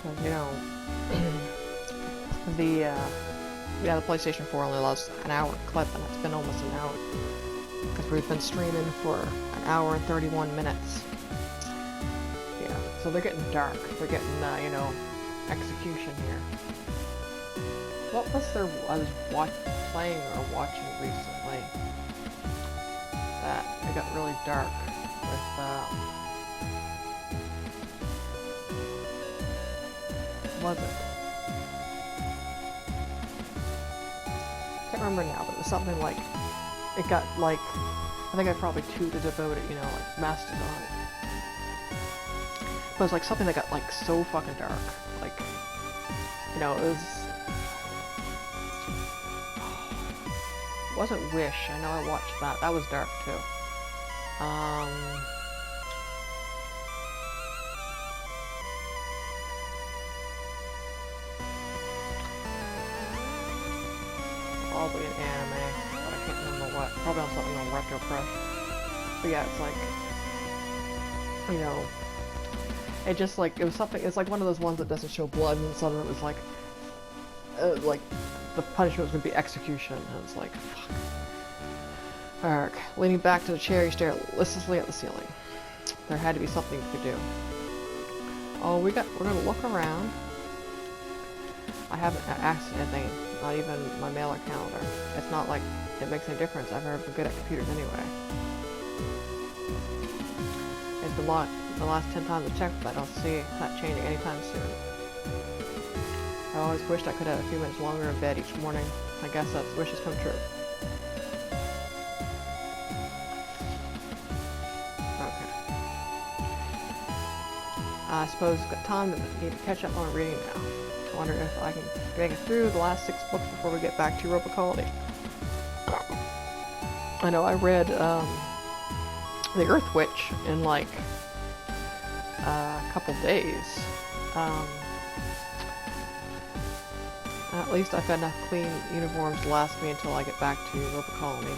'Cause, you know, the yeah, the PlayStation 4 only allows an hour clip, and it's been almost an hour because we've been streaming for an hour and 31 minutes. Yeah, so they're getting dark. They're getting, you know, execution here. What was there I was playing or watching recently that it got really dark with, was it? I can't remember now, but it was something like, it got like, I think I probably tweeted about it, you know, like Mastodon. But it was like something that got like so fucking dark. Like, you know, it wasn't Wish. I know I watched that. That was dark too. Probably an anime, but I can't remember what. Probably on something on Retro Crush. But yeah, it's like, you know, it just like, it was something, it's like one of those ones that doesn't show blood, and suddenly it was like the punishment was going to be execution, and it's like, fuck. Ark, leaning back to the chair, you stare listlessly at the ceiling. There had to be something you could do. Oh, we're gonna look around. I haven't asked anything, not even my mailer calendar. It's not like it makes any difference. I've never been good at computers anyway. It's been the last 10 times I've checked, but I don't see that changing anytime soon. I always wished I could have a few minutes longer in bed each morning. I guess that's wishes come true. Okay. I suppose I've got time to need to catch up on reading now. I wonder if I can make it through the last 6 books before we get back to Europa Colony. I know I read The Earth Witch in like a couple days. At least I've got enough clean uniforms to last me until I get back to Europa Colony.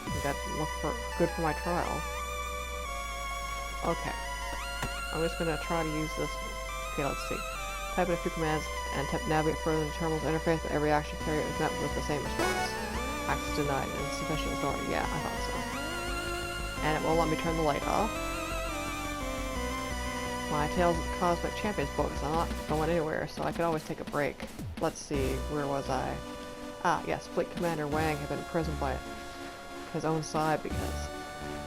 I got to look good for my trial. Okay. I'm just gonna try to use this. Okay, let's see. Type in a few commands and navigate further to the terminal's interface, but every action carried is met with the same response. Access denied. Insufficient authority. Yeah, I thought so. And it won't let me turn the light off. My Tales of the Cosmic Champions books. I'm not going anywhere, so I could always take a break. Let's see, where was I? Ah, yes, Fleet Commander Wang had been imprisoned by his own side because,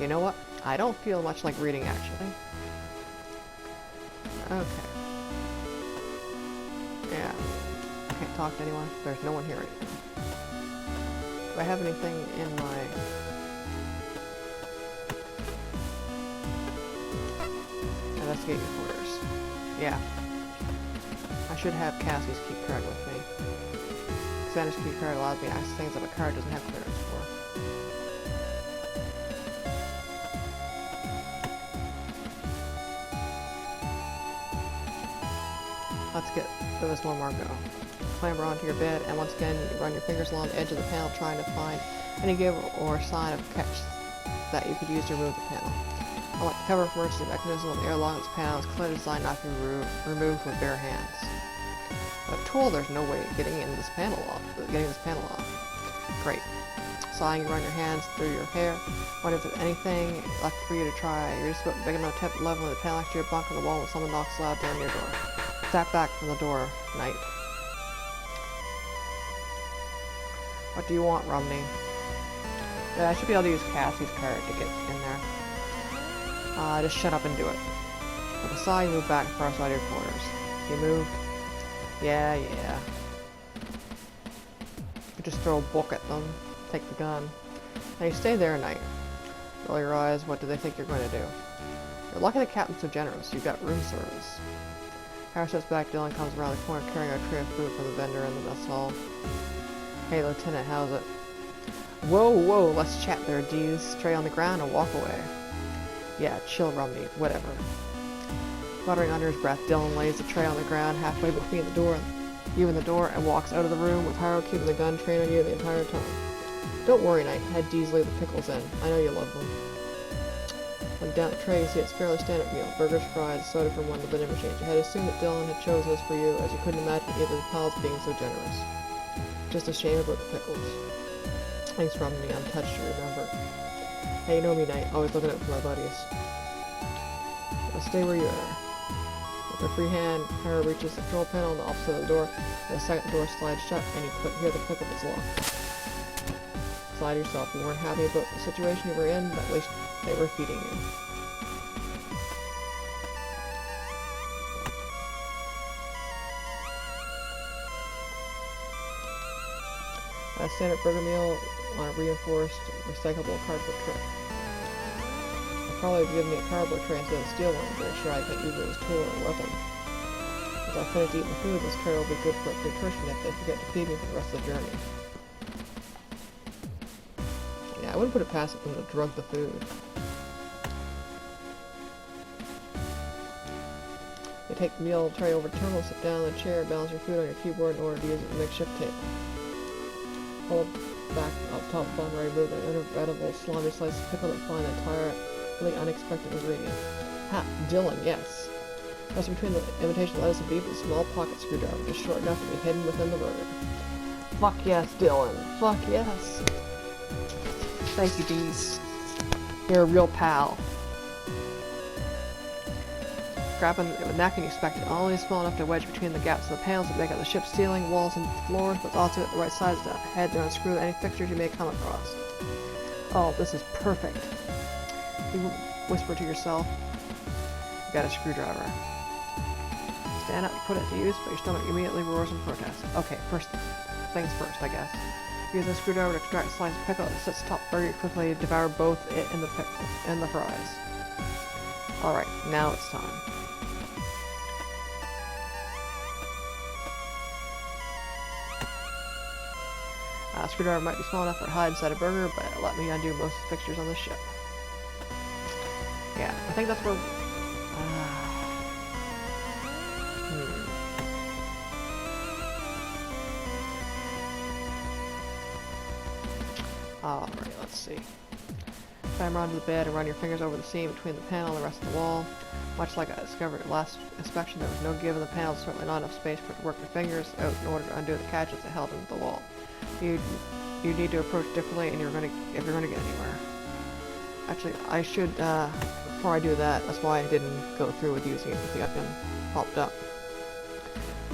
you know what? I don't feel much like reading, actually. Okay. Yeah. I can't talk to anyone. There's no one here right now. Do I have anything in my... Investigate your quarters. Yeah. I should have Cassie's key card with me. Xander's key card allows me to access things that a card doesn't have clearance for. Let's give this one more go. Clamber onto your bed, and once again, you run your fingers along the edge of the panel trying to find any give or sign of catch that you could use to remove the panel. Unlike the cover emergency mechanism on the airlock, this panel is clearly designed not to be removed with bare hands. A tool, there's no way of getting this panel off. Great. Sighing, you run your hands through your hair. Wonder if there's anything left for you to try. You're just about big enough to attempt leveling the panel next to your bunk on the wall when someone knocks loudly on your door. Step back from the door, Knight. What do you want, Romney? Yeah, I should be able to use Cassie's card to get in there. Just shut up and do it. With a sigh, you move back to the far side of your quarters. You moved. Yeah. You just throw a book at them. Take the gun. Now you stay there, Knight. Roll your eyes. What do they think you're going to do? You're lucky the captain's so generous. You've got room service. Harris steps back. Dylan comes around the corner carrying a tray of food from the vendor in the mess hall. Hey, Lieutenant, how's it? Whoa, let's chat there, D's. Tray on the ground and walk away. Yeah, chill, Romney. Whatever. Muttering under his breath, Dylan lays the tray on the ground halfway between you and the door, and walks out of the room with Haro keeping the gun trained on you the entire time. Don't worry, Knight. Had Dees leave the pickles in. I know you love them. On down the tray, you see its fairly standard meal: burgers, fries, soda from one of the vending machines. You had assumed that Dylan had chosen this for you, as you couldn't imagine either of the pals being so generous. Just a shame about the pickles. Thanks for having me untouched, you remember. Hey, you know me, Knight, always looking out for my buddies. Now stay where you are. With her free hand, Hera reaches the control panel on the opposite of the door, and the second door slides shut, and you hear the click of its lock. Slide yourself. You weren't happy about the situation you were in, but at least they were feeding you. A standard burger meal on a reinforced, recyclable cardboard tray. I'd probably give me a cardboard tray instead of a steel one, to make sure I can't use it as a tool or a weapon. As I finish eating food, this tray will be good for nutrition if they forget to feed me for the rest of the journey. Yeah, I wouldn't put it past them to drug the food. You take the meal tray over to the terminal, sit down in a chair, balance your food on your keyboard in order to use it as a makeshift table. Hold back up top bun where I remove an inedible salami slice of pickle that find an entirely unexpected ingredient. Ha! Dylan, yes. Just between the imitation lettuce and beef, a small pocket screwdriver, just short enough to be hidden within the burger. Fuck yes, Dylan. Fuck yes. Thank you, Dees. You're a real pal. Grabbing it with neck and you expect it only small enough to wedge between the gaps of the panels that make up the ship's ceiling, walls, and floors, but also at the right size to head to unscrew any fixtures you may come across. Oh, this is perfect. You whisper to yourself. You got a screwdriver. Stand up and put it to use, but your stomach immediately roars in protest. Okay, first things first, I guess. Use a screwdriver to extract a slice of pickle that sits atop very quickly, devour both it and the pickle and the fries. Alright, now it's time. A screwdriver might be small enough for a hide inside a burger, but it let me undo most of the fixtures on the ship. Yeah, I think that's where... Alright, let's see. Climb around to the bed and run your fingers over the seam between the panel and the rest of the wall. Much like I discovered at last inspection, there was no give in the panel, certainly not enough space for it to work your fingers out in order to undo the catches that held into the wall. You need to approach differently and if you're gonna get anywhere. Actually, I should, before I do that, that's why I didn't go through with using it with the icon popped up.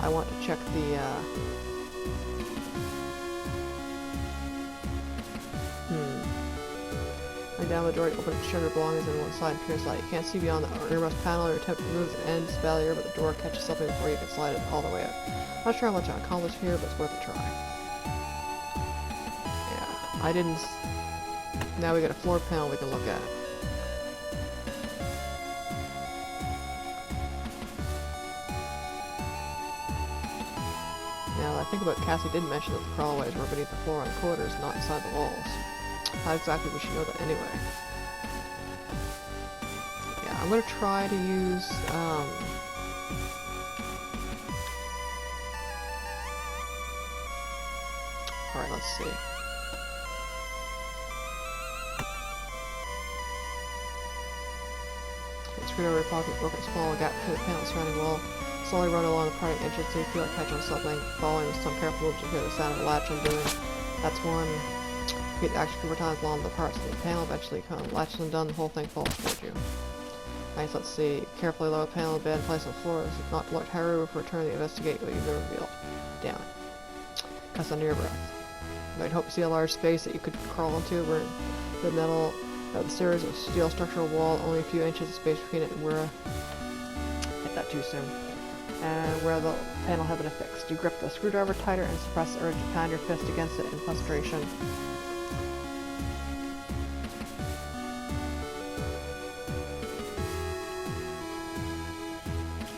I want to check the, Lay down the door, open up sugar belongings on one side and pierce light. You can't see beyond the earmuffs panel or attempt to remove the end spalier, but the door catches something before you can slide it all the way out. Not sure how much I accomplished here, but it's worth a try. Yeah, I didn't... Now we got a floor panel we can look at. Now, I think about Cassie did mention that the crawlways were beneath the floor on quarters, not inside the walls. How exactly we should know that anyway? Yeah, I'm gonna try to use, Alright, let's see. Screwdriver pocket, broken small gap between the panel surrounding wall. Slowly run along the parting entrance until you feel like catching something. Following with some careful moves, you hear the sound of a latch undoing. That's one. Get the action 4 times along the parts of the panel, eventually come latch undone, the whole thing falls toward you. Nice, let's see. Carefully lower the panel of the bed and place on the floor. This is not to let Haru for return to investigate what you've been revealed. Down. Cuss under your breath. You might hope to see a large space that you could crawl into where the metal of the series of steel structural wall, only a few inches of space between it and where hit that too soon. And where the panel had been affixed. You grip the screwdriver tighter and suppress the urge to pound your fist against it in frustration.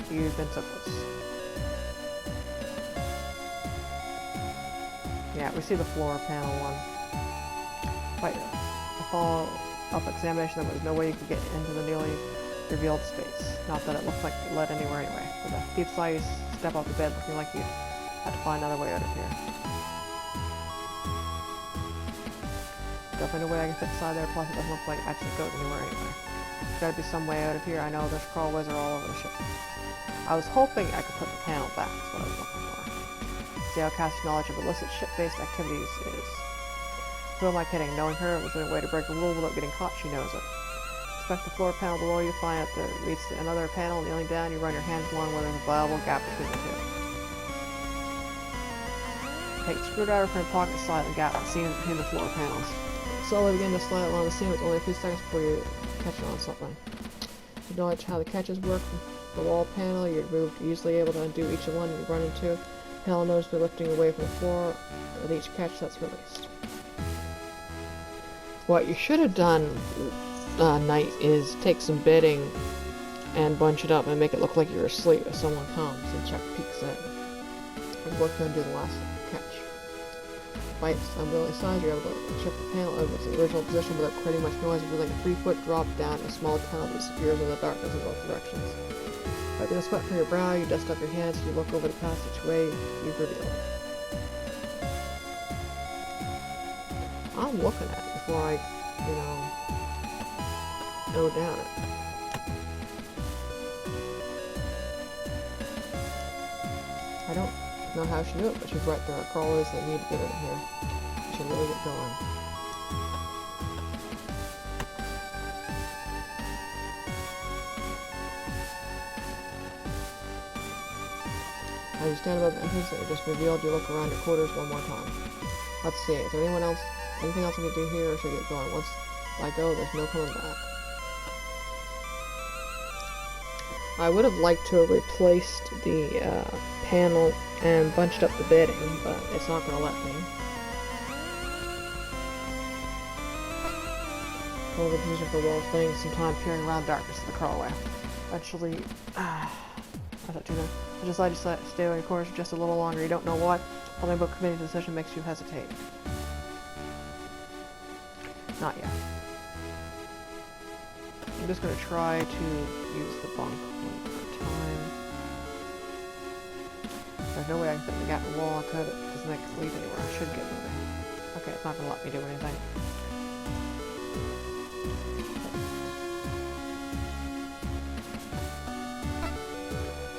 You've been so close. Yeah, we see the floor panel one. Quite a follow-up examination, there was no way you could get into the newly revealed space. Not that it looked like it led anywhere anyway. With a deep sigh, you step off the bed looking like you'd have to find another way out of here. Definitely no way I can fit inside there, plus it doesn't look like it actually goes anywhere anyway. gotta be some way out of here. I know there's crawlways are all over the ship. I was hoping I could put the panel back, is what I was looking for. See how Cassie's knowledge of illicit ship-based activities is. Who am I kidding? Knowing her was a way to break a rule without getting caught, she knows it. Inspect the floor panel below you, find out that it leads to another panel. Kneeling down, you run your hands along where there's a viable gap between the two. Take the screwdriver from your pocket, slide the gap seam between the floor panels. Slowly begin to slide along the seam. It's only a few seconds before you catch on something. You know how the catches work. The wall panel, you're easily able to undo each one you run into. Panel noticeably lifting away from the floor with each catch that's released. What you should have done, Knight, is take some bedding and bunch it up and make it look like you're asleep if someone comes and peeks in. And work on do the last catch. By its unwieldy size, you're able to shift the panel out of its original position without creating much noise, revealing a 3-foot drop down a small tunnel that disappears in the darkness in both directions. Wiping the sweat from your brow, you dust up your hands, you look over the passageway you've revealed. I'm looking at it before I, go down it. I don't know how she knew it, but she's right. There are crawlers that need to get in here. She should really get going. As you stand above the entrance that you just revealed, you look around your quarters one more time. Let's see, is there anything else I can do here, or should I get going? Once I go, there's no coming back. I would have liked to have replaced the panel and bunched up the bedding, but it's not going to let me. Hold the position for the wall, spending some time peering around the darkness of the crawlway. Eventually, I decided to stay on your course for just a little longer. You don't know what. Holding about committing to the decision makes you hesitate. Not yet. I'm just going to try to use the bunk one more time. There's no way I can fit the gap in the wall. I could. It doesn't make it lead anywhere. I should get moving. Okay, it's not going to let me do anything.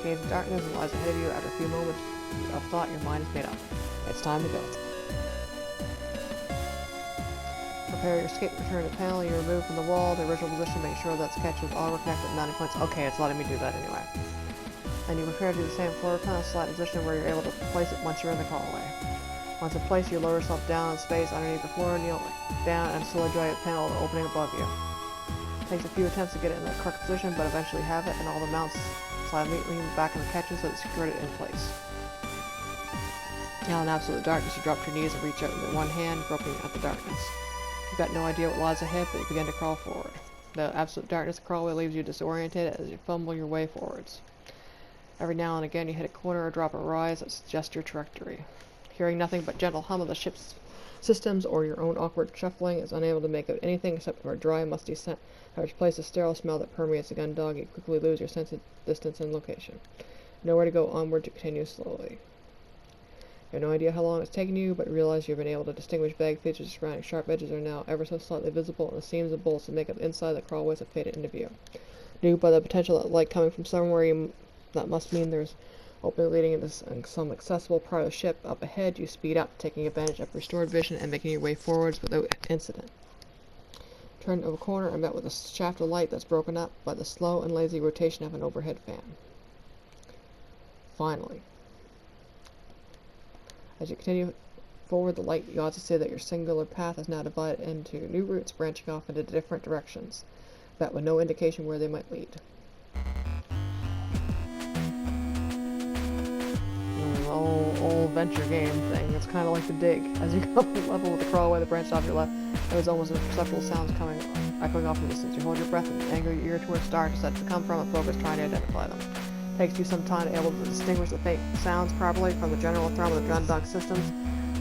Gaze in darkness and lies ahead of you. After a few moments of thought, your mind is made up. It's time to go. Prepare your escape, return to the panel, you remove from the wall the original position, make sure that sketch is all connected at 90 points. Okay, it's letting me do that anyway. And you prepare to do the same floor panel, slide position where you're able to place it once you're in the crawlway. Once in place, you lower yourself down in space underneath the floor, kneel down, and slowly drag the panel to the opening above you. It takes a few attempts to get it in the correct position, but eventually have it, and all the mounts slide immediately back in the catches so that it's secured it in place. Now in absolute darkness, you drop to your knees and reach out with one hand, groping at the darkness. You've got no idea what lies ahead, but you begin to crawl forward. The absolute darkness of the crawlway leaves you disoriented as you fumble your way forwards. Every now and again you hit a corner or drop a rise that suggests your trajectory. Hearing nothing but gentle hum of the ship's systems or your own awkward shuffling is unable to make out anything except for a dry, musty scent that replaces the sterile smell that permeates the gun dog. You quickly lose your sense of distance and location. Nowhere to go onward to continue slowly. You have no idea how long it's taken you, but realize you've been able to distinguish vague features surrounding sharp edges are now ever so slightly visible, and the seams and bolts that make up the inside of the crawlways have faded into view. Due by the potential that light coming from somewhere, that must mean there's opening leading into some accessible part of the ship. Up ahead, you speed up, taking advantage of restored vision and making your way forwards without incident. Turn of a corner and met with a shaft of light that's broken up by the slow and lazy rotation of an overhead fan. Finally. As you continue forward, the light yawns to say that your singular path is now divided into new routes branching off into different directions, but with no indication where they might lead. Old venture game thing. It's kind of like the dig. As you go up the level with the crawlway that branched off your left, there was almost imperceptible sounds echoing off in the distance. You hold your breath and angle your ear towards darkness that to come from and focus trying to identify them. It takes you some time to be able to distinguish the faint sounds properly from the general thrum of the gun dog systems,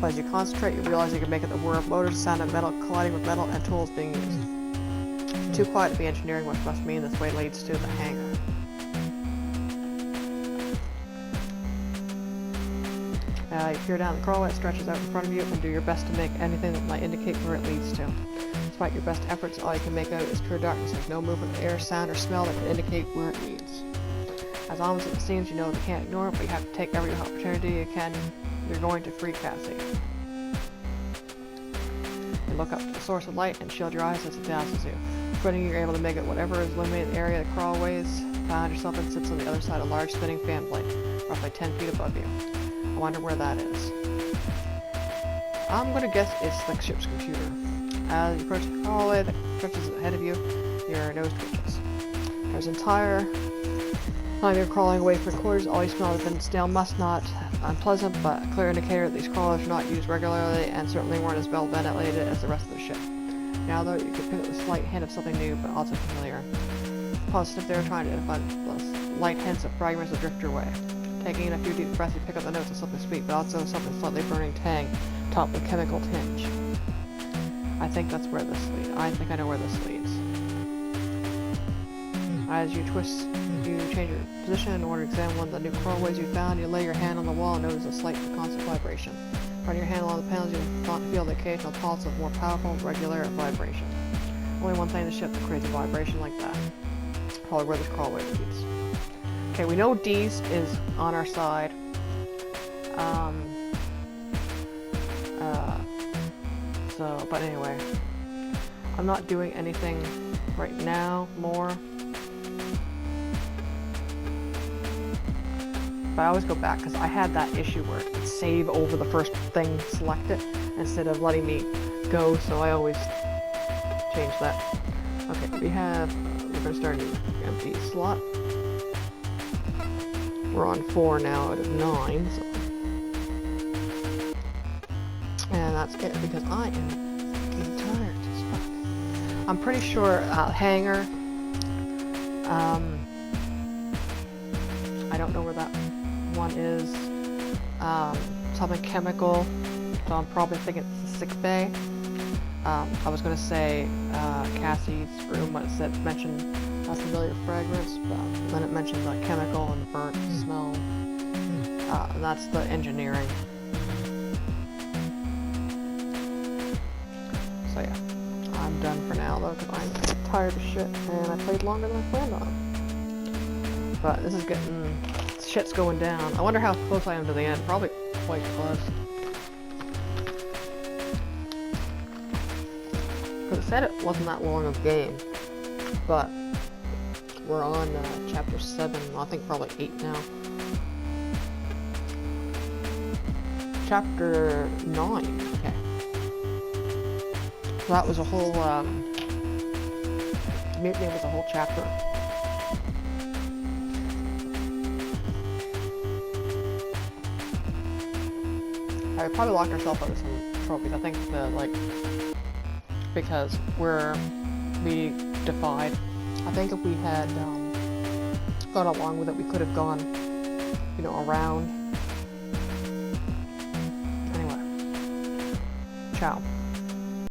but as you concentrate, you realize you can make it the whir of motors, sound of metal colliding with metal, and tools being used. Too quiet to be engineering, which must mean this way leads to the hangar. You peer down the crawlway, it stretches out in front of you, and do your best to make anything that might indicate where it leads to. Despite your best efforts, all you can make out is pure darkness. There's no movement, air, sound, or smell that can indicate where it leads. As ominous as it seems, you know you can't ignore it, but you have to take every opportunity you can. You're going to free Cassie. You look up to the source of light and shield your eyes as it dazzles you. Spreading, you're able to make it whatever is limited area that crawlways. Found yourself and sits on the other side of a large spinning fan blade, roughly 10 feet above you. I wonder where that is. I'm gonna guess it's the ship's computer. As you approach the crawlway that stretches ahead of you, your nose twitches. There's entire time you're crawling away from quarters, all you smell has been stale must, not unpleasant, but a clear indicator that these crawlers are not used regularly and certainly weren't as well ventilated as the rest of the ship. Now though, you can pick up a slight hint of something new, but also familiar. Positive they were trying to identify the light hints of fragments that drift your way. Taking in a few deep breaths, you pick up the notes of something sweet, but also something slightly burning tang, topped with chemical tinge. I think that's where this leads. I think I know where this leads. As you twist, you change your position in order to examine one of the new crawlways you found. You lay your hand on the wall and notice a slight constant vibration. Running your hand along the panels, you feel the occasional pulse of more powerful, regular vibration. Only one thing in the ship that creates a vibration like that. Probably where this crawlway leads. Okay, we know D's is on our side. But anyway, I'm not doing anything right now more. But I always go back because I had that issue where it would save over the first thing selected instead of letting me go, so I always change that. Okay, we're going to start a new empty slot. We're on 4 now out of 9, so. And that's it because I am getting tired as fuck. I'm pretty sure hangar. I don't know where that one is. Something chemical. So I'm probably thinking it's the sick bay. I was gonna say Cassie's room, but it mentioned familiar fragrance, but then it mentioned the chemical and burnt smell. And that's the engineering. So yeah, I'm done for now though, because I'm tired of shit, and I played longer than I planned on. But this is shit's going down. I wonder how close I am to the end. Probably quite close. Because it said it wasn't that long of a game, but we're on chapter 7, I think probably 8 now. Chapter 9, okay. So that was a whole, Mutiny was a whole chapter. I probably locked ourselves out of some trophies. I think because we defied. I think if we had gone along with it, we could have gone, around. Anyway, ciao.